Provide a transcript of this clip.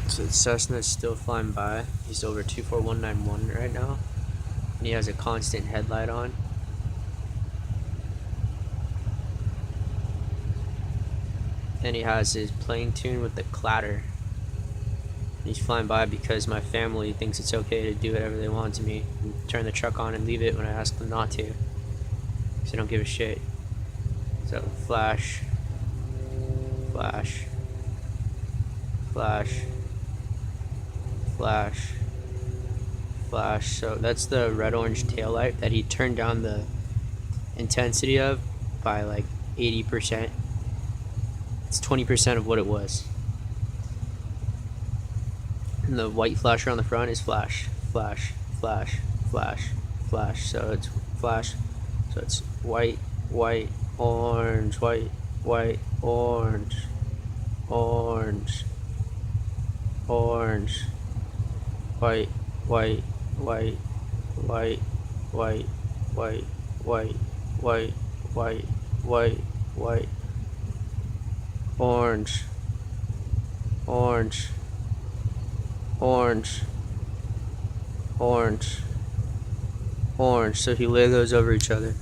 So the Cessna is still flying by. He's over 24191 right now. And he has a constant headlight on. And he has his plane tuned with the clatter. He's flying by because my family thinks it's okay to do whatever they want to me and turn the truck on and leave it when I ask them not to, because they don't give a shit. So flash, flash, flash, flash, flash. So that's the red orange tail light that he turned down the intensity of by like 80%. It's 20% of what it was. And the white flasher on the front is flash, flash, flash, flash, flash. So it's flash. So it's white, white, orange, white, white, orange, orange, orange, white, white, white, white, white, white, white, white, white, white, white, orange, orange, orange, orange, orange. So if you lay those over each other,